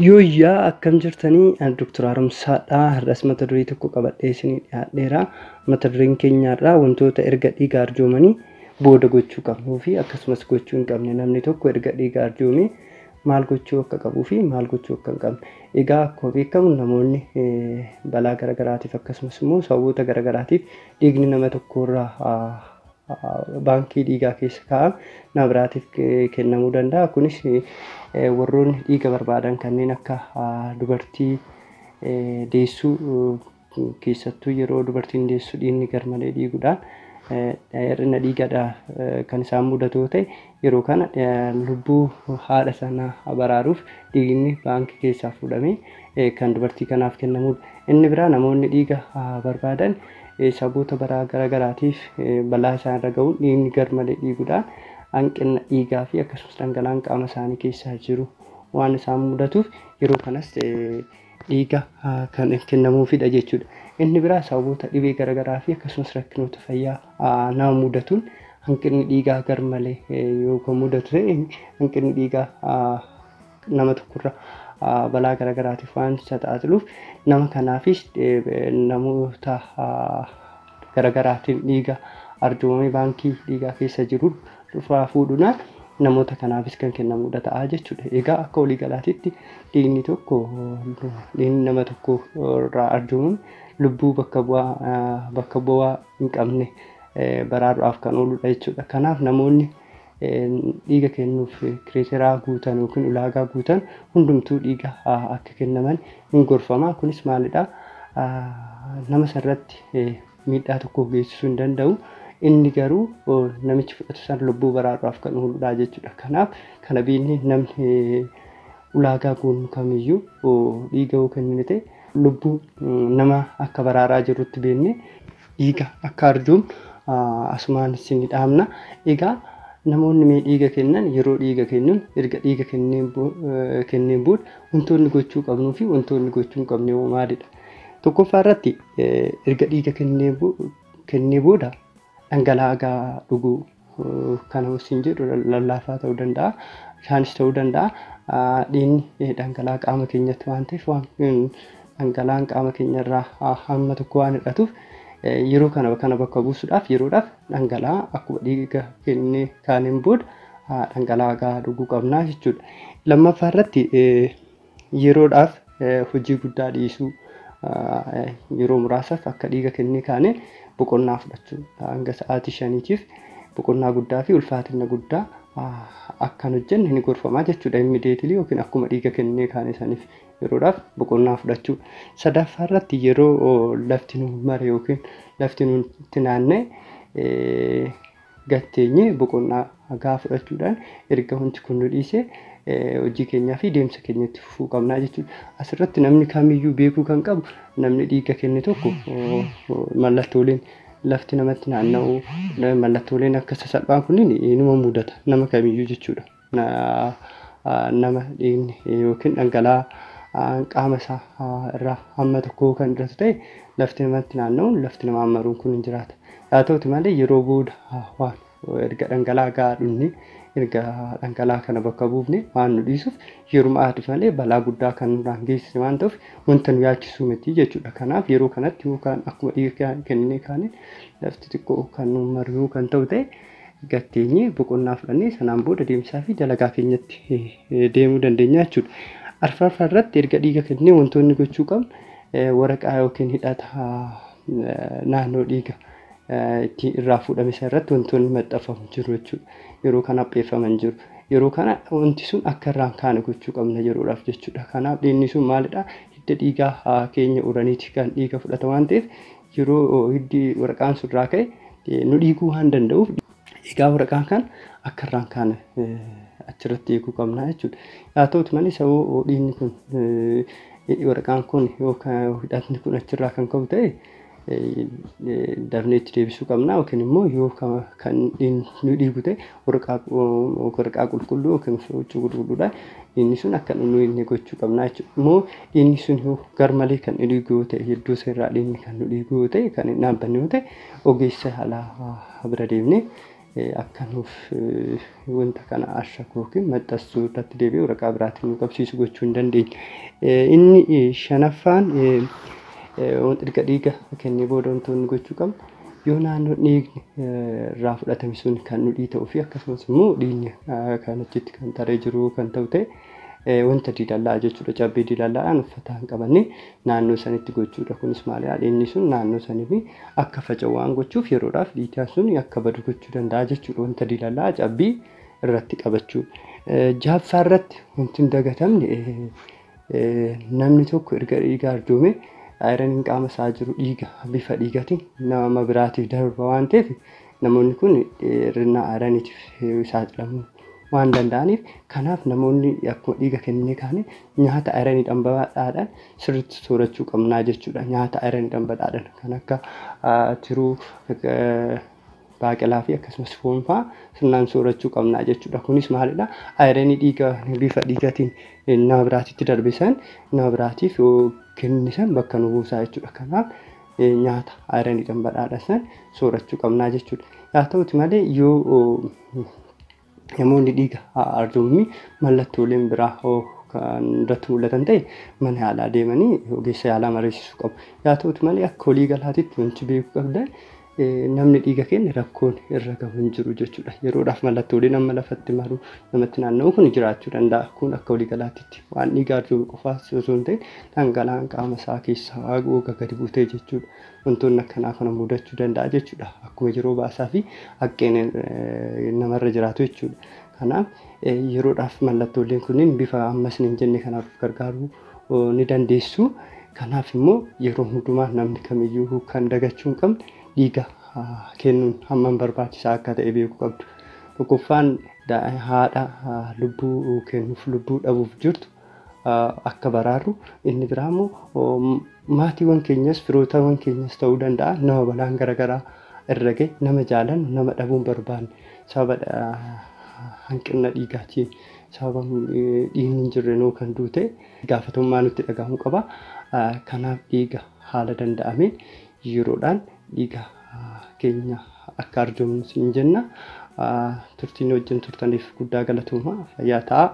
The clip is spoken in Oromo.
Yooyyaa akkam jirtanii Dr. Haaromsaadhaa har'as mata duree tokko qabadhee isinii dhiyaadheera. Mata dureen keenyaarraa wantoota erga dhiiga arjoomanii booda gochuu qabnuu fi akkasumas gochuu hin qabne namni tokko erga dhiiga arjoomee maal gochuu akka qabuu fi maal gochuu akka hin qabne. Egaa akkuma beekamu namoonni balaa garagaraatiif akkasumas immoo sababoota garagaraatiif dhiigni nama tokkorraa baankii dhiigaa keessa kaa'ame nama biraatiif kennamuu danda'a. Kunis warroonni dhiiga barbaadan kanneen akka dubartii deessuu keessattuu yeroo dubartiin deessu dhiigni garmalee dhiiguudhaan hir'ina dhiigadha kan isaan mudatu ta'e yeroo kana lubbuu haadha sanaa baraaruuf dhiigni baankii keessaa fuudhamee kan dubartii kanaaf kennamudha. Inni biraa namoonni dhiiga barbaadan sababoota garagaraatiif balaa isaan irra ga'uun dhiigni garmalee dhiiguudhaan hanqina dhiigaa fi akkasumas dhangala'aan qaama isaanii keessaa jiru waan isaan mudatuuf yeroo kanas dhiiga kan kennamuufidha jechuudha. Inni biraa sababoota dhibee garagaraa fi akkasumas rakkinoota fayyaa nama mudatuun hanqinni dhiigaa garmalee yoo kan mudatu ta'e hanqinni dhiigaa nama tokkorra balaa garagaraatiif waan saaxiluuf nama kanaafis namoota garagaraatiin dhiiga arjoomee baankii dhiigaa keessa jiru dhufaa fuudhuudhaan namoota kanaafis kan kennamudha ta'a jechuudha. Egaa akka waliigalaatitti dhiigni nama tokko irraa arjoomuun lubbuu bakka bu'aa hin qabne baraaruudhaaf kan ooludha jechuudha. Kanaaf namoonni dhiiga kennuuf kireeteraa guutan yookiin ulaagaa guutan hundumtuu dhiiga akka kennaman hin gorfama. Kunis maalidha? Nama sanarratti miidhaa tokko geessisuu hin danda'u. Inni garuu namichi fudhatu san lubbuu baraaruudhaaf kan ooludha jechuudha. Kanaaf kana beeknee namni ulaagaa guunu kamiyyuu dhiiga yoo kennine ta'e lubbuu nama akka baraaraa jirutti beeknee dhiiga akka arjoomu asumaan isin dhaamna. Egaa namoonni mee dhiiga kennan yeroo dhiiga kennuun erga dhiiga kenneen booda wantoonni gochuu qabnuu fi wantoonni gochuu hin qabne maalidha? Tokkoffaa irratti erga dhiiga kennee booda dhangala'aa dhuguu kana wasiin jedhu lallaafaa ta'uu danda'a, ishaanis ta'uu danda'a. Dhiigni dhangala'aa qaama keenyatti waan ta'eef dhangala'aan qaama keenyarraa hamma tokko waan hir'atuuf yeroo kana bakka buusuudhaaf yeroodhaaf dhangala'aa akkuma dhiiga kennee kaaniin booda dhangala'aa dhuguu qabnaa jechuudha. Lammaffaa irratti yeroodhaaf hojii guddaa dhiisuu yeroo muraasaaf akka dhiiga kennee kaanee boqonnaa fudhachuu hanga sa'aatii 5tiif boqonnaa guddaa fi ulfaatina guddaa akkan hojjenne ni gorfama jechuudha. Immediately yookiin akkuma dhiiga kennee kaane saniif yeroodhaaf boqonnaa fudhachuu. Sadaffaa irratti yeroo lafti nu mare yookiin lafti nutti naanna'e gatteenye boqonnaa gaa fudhachuudhaan erga wanti kun nu dhiise hojii keenyaa fi deemsa keenyatti fufuu qabnaa jechuudha. Asirratti namni kamiyyuu beekuu kan qabu namni dhiiga kenne tokko mallattooleen lafti namatti naanna'u mallattooleen akka sasalphaan kunniin inuma mudata nama kamiyyuu jechuudha. Nama dhiigni yookiin dhangala'aa qaama isaa irraa hamma tokko kan irratti ta'e lafti namatti naanna'uun lafti nama hammaruun kun hin jiraata. Haa ta'uti malee yeroo booda waan erga dhangala'aa gahaa dhunne erga dhangala'aa kana bakka buufne waan nu dhiisuuf yeruma aadde malee balaa guddaa kan nurraan geessise waan ta'uuf wanta nu yaachisuu miti jechuudha. Kanaaf yeroo kanatti yookaan akkuma dhiiga kennee kaaniin lafti xiqqoo kan nu maru kan ta'u ta'e gatteenye boqonnaa fudhannee sanaan booda deemsaa fi dalagaa keenyatti deemuu dandeenya jechuudha. Arfaffaa irratti erga dhiiga kennee wantoonni gochuu qabnu waraqaa yookiin hidhata naannoo dhiiga itti irraa fuudhame irratti wantoonni maxxanfamu jiru jechuudha. Yeroo kana apheeffaman jiru. Yeroo kana wanti sun akka irraan kaane gochuu qabna yeroodhaaf jechuudha. Kanaaf dhiigni sun maalidha? Hidda dhiigaa keenya uraniiti kan dhiiga fudhata waan ta'eef yeroo hiddi waraqaan sun irraa ka'e nu dhiiguu waan danda'uuf egaa waraqaan kan akka irraan kaane achirratti eeguu qabna jechuudha. Haa ta'uti malee sababa dhiigni kun waraqaan kun yookaan hidhatni kun achirraa kan ka'u ta'e darneetti deebisuu qabna yookiin immoo yoo kan nu dhiigu ta'e waraqaa qulqulluu yookiin huccuu qulqulluudhaan inni sun akka nu inni gochuu qabna jechuudha. Immoo inni sun yoo garmalee kan nu dhiigu yoo ta'e hedduu irraa dhiigni kan nu dhiigu yoo ta'e kan hin dhaabbanne yoo ta'e ogeessa alaa bira deemnee akka nuuf wanta kana ashakuu yookiin maxxansuu irratti deebi'ee waraqaa biraatiin nu qabsiisu gochuu hin dandeenye. Inni shanaffaan wanta dhiiga kennee booda wantoonni gochuu qabnu yoo naannoo dhiigni irraa fudhatame sun kan nu dhiita'uu fi akkasumas immoo dhiigni kan achitti kan taree jiru kan ta'u ta'e wanta diilallaa jechuudha. Cabbii diilallaadhaan uffataan qabannee naannoo sanitti gochuudha. Kunis maali? Inni sun naannoo sanii akka faca'u waan gochuuf yeroodhaaf dhiitaan sun akka badu gochuu danda'a jechuudha. Wanta diilallaa cabbii irratti qabachuu. Jaaffaa irratti wanti hin dagatamne namni tokko erga dhiiga arjoome ayiraniin qaama isaa jiru dhiiga bifa dhiigatiin nama biraatiif darba waan ta'eef namoonni kun hir'ina ayiraniitiif saaxilamuu waan danda'aniif kanaaf namoonni akkuma dhiiga kennee kaane nyaata ayiraniidhaan badhaadhaan sirriitti soorachuu qabnaa jechuudha. Nyaata ayiraniidhaan badhaadhaan kan akka tiruu baaqelaa fi akkasumas foon fa'aa sirnaan soorachuu qabnaa jechuudha. Kunis maalidha? Ayiranii dhiiga bifa dhiigatiin nama biraatitti darbisan nama biraatiif kennisan bakka nu buusaa jechuudha. Kanaaf nyaata ayiraniidhaan badhaadhaan soorachuu qabnaa jechuudha. Haa ta'uti malee yoo namoonni dhiiga arjoomanii mallattooleen biraa kan irratti mul'atan ta'e mana yaalaa deemanii ogeessa yaalaa mariisisuu qabu. Haa ta'uti malee akka walii galaatitti wanti beekuu qabdan namni dhiiga kenne rakkoon irra gahu hin jiru jechuudha. Yeroodhaaf mallattoolee nama lafatti maru namatti naanna'u kun jiraachuu danda'a. Kun akka walii galaatitti waan dhiiga arjoome qofaas osoo hin ta'in dhangala'aan qaama isaa keessaa goga gadi buutee jechuudha. Wantoonni akkanaa kana mudachuu danda'a jechuudha. Akkuma yeroo baasaa fi haqqeen namarra jiraatu jechuudha. Kanaaf yeroodhaaf mallattooleen kunniin bifa ammas hin jenne kanaaf gargaaruu ni dandeessu. Kanaaf immoo yeroo hundumaa namni kamiyyuu kan dagachuu hin qabne dhiiga kennuun hammam barbaachisaa akka ta'e beekuu qabdu. Tokkoffaan haadha lubbuu kennuuf lubbuu dhabuuf jirtu akka baraaru inni biraa immoo maatiiwwan keenyas firootawwan keenyas ta'uu danda'a nama balaan garaagaraa irra gahe nama jaalannu nama dhabuun barbaanne sababa hanqina dhiigaatiin sababa dhiigni hin jirrenoo kan duute gaafatamummaa nutti dhagahamuu qaba. Kanaaf dhiiga haala danda'ameen yeroodhaan dhiiga keenya akka arjoomnu siin jenna. Turtiin wajjin turtaniif guddaa galatoomaa fayyaa ta'aa.